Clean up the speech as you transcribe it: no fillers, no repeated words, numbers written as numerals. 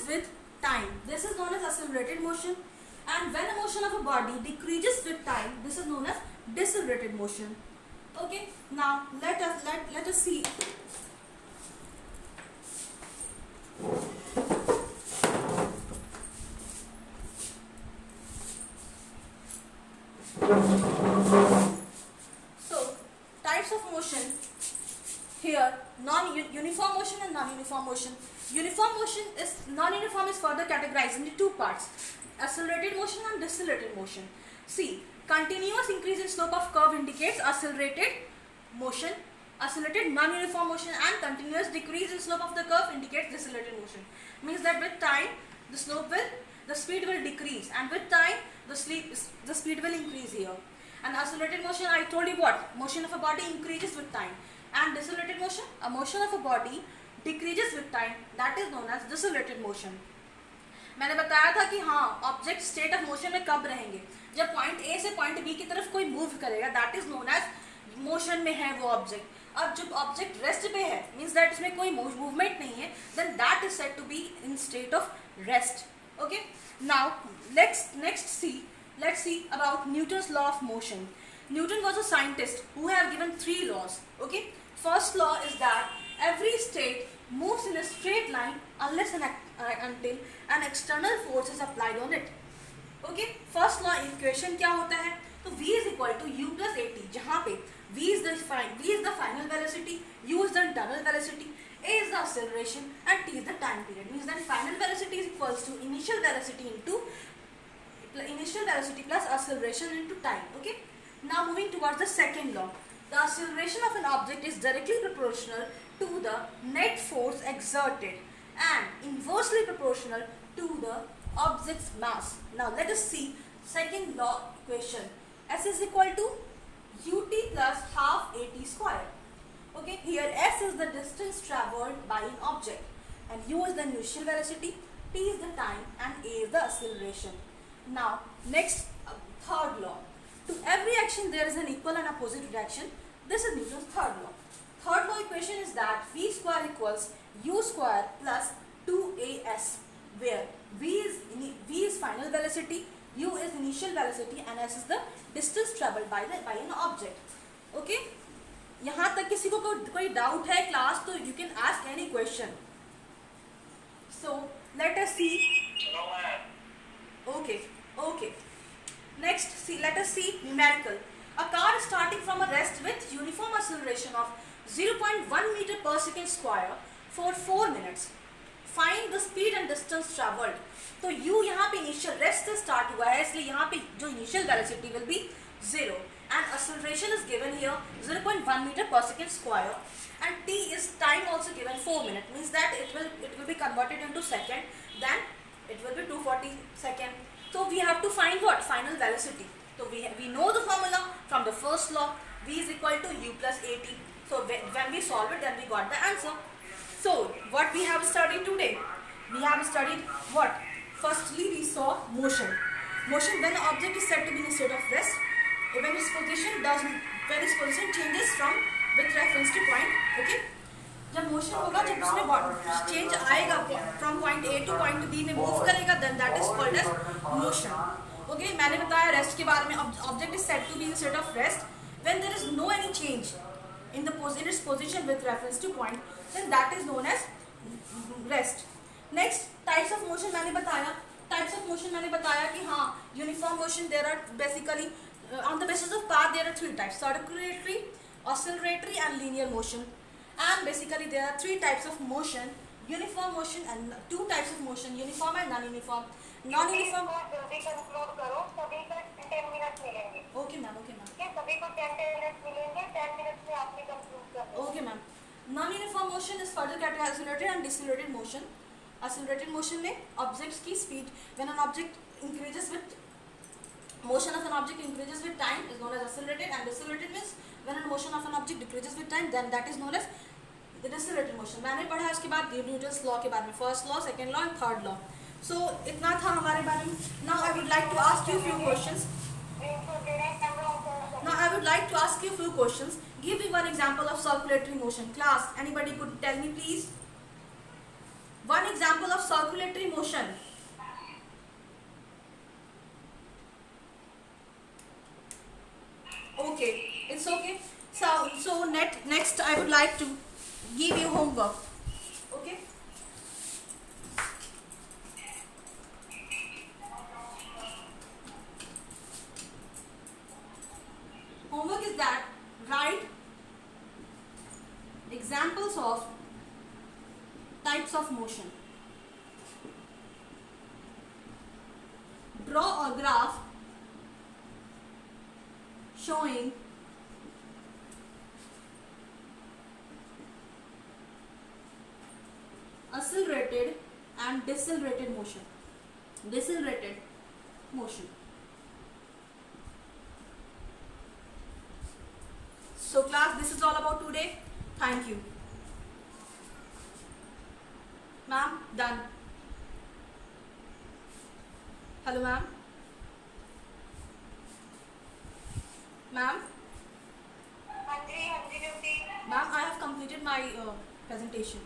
with time, this is known as accelerated motion. And when a motion of a body decreases with time, this is known as decelerated motion. Okay, now let us see. So types of motion here: non-uniform motion and non-uniform motion. Uniform motion is non-uniform is further categorized into two parts: accelerated motion and decelerated motion. See, continuous increase in slope of curve indicates accelerated motion. Accelerated non-uniform motion and continuous decrease in slope of the curve indicates decelerated motion. Means that with time the speed will decrease, and with time the speed will increase here. And accelerated motion, I told you what? Motion of a body increases with time. And decelerated motion, a motion of a body decreases with time, that is known as decelerated motion. मैंने बताया था कि हाँ object state of motion में कब रहेंगे, जब point A से पॉइंट बी की तरफ कोई मूव करेगा, that is known as motion में है वो ऑब्जेक्ट. अब जब ऑब्जेक्ट रेस्ट पे है, मींस दैट इसमें कोई मूवमेंट नहीं है, then that is said to be in state of rest. Okay, now let's see about Newton's law of motion. Newton was a scientist who have given 3 laws. Okay, first law is that every state moves in a straight line unless until an external force is applied on it. Okay, first law equation क्या होता है? तो v is equal to u plus at, जहाँ पे v is the final velocity, u is the internal velocity, a is the acceleration and t is the time period. Means that final velocity is equals to initial velocity plus acceleration into time. Okay, now moving towards the second law. The acceleration of an object is directly proportional to the net force exerted and inversely proportional to the object's mass. Now let us see second law equation. S is equal to ut plus half at square. Okay, here s is the distance travelled by an object and u is the initial velocity, t is the time and a is the acceleration. Now next, third law. To every action there is an equal and opposite reaction. This is Newton's third law. Third law equation is that v square equals u square plus 2as, where v is final velocity, u is initial velocity and s is the distance travelled by an object. Okay, यहाँ तक किसी को कोई doubt है class, तो you can ask any question. So let us see. Okay. Next, let us see numerical. A car starting from a rest with uniform acceleration of 0.1 meter per second square for 4 minutes. Find the speed and distance travelled. तो u यहाँ पे initial rest से start हुआ है, इसलिए यहाँ पे जो initial velocity will be 0 and acceleration is given here 0.1 meter per second square and t is time also given 4 minutes. Means that it will be converted into second, then it will be 240 second. So we have to find what? Final velocity. So we know the formula from the first law, v is equal to u plus at. So when we solve it, then we got the answer. So what we have studied today? We have studied what? Firstly, we saw motion. Motion when an object is said to be in a state of rest, when its position changes from with reference to point. Okay, जब motion होगा, जब उसमें change आएगा from point A to point B में move करेगा, then that is called as motion. Okay, मैंने बताया rest के बारे में. Object is said to be in state of rest when there is no any change in its position with reference to point, then that is known as rest. Next, types of motion मैंने बताया कि हाँ, uniform motion there are basically on the basis of path there are 3 types: circulatory, oscillatory and linear motion. And basically there are 3 types of motion: uniform motion and 2 types of motion, uniform and non-uniform. Non-uniform. जल्दी conclude करो, सभी को 10 minute मिलेंगे. Okay ma'am. सभी को 10 minute मिलेंगे, 10 minute में आपने कंक्लूड कर दो. Okay ma'am. Non-uniform motion is further categorized accelerated and decelerated motion. Accelerated motion में objects की speed, when an object increases with motion of an object increases with time is known as accelerated, and decelerated means when a motion of an object decreases with time, then that is known as the decelerated motion. मैंने पढ़ा उसके बाद Newton's law के बारे में, first law, second law and third law. So इतना था हमारे बारे में. Now I would like to ask you few questions. Now I would like to ask you a few questions. Give me one example of circulatory motion. Class, anybody could tell me please? One example of circulatory motion. Okay, it's okay. So next I would like to give you homework. Okay. Homework is that write examples of types of motion. Draw a graph showing accelerated and decelerated motion. Decelerated motion. So class, this is all about today. Thank you. Ma'am, done. Hello ma'am. Ma'am, Hanji, Hanji, ma'am, I have completed my presentation.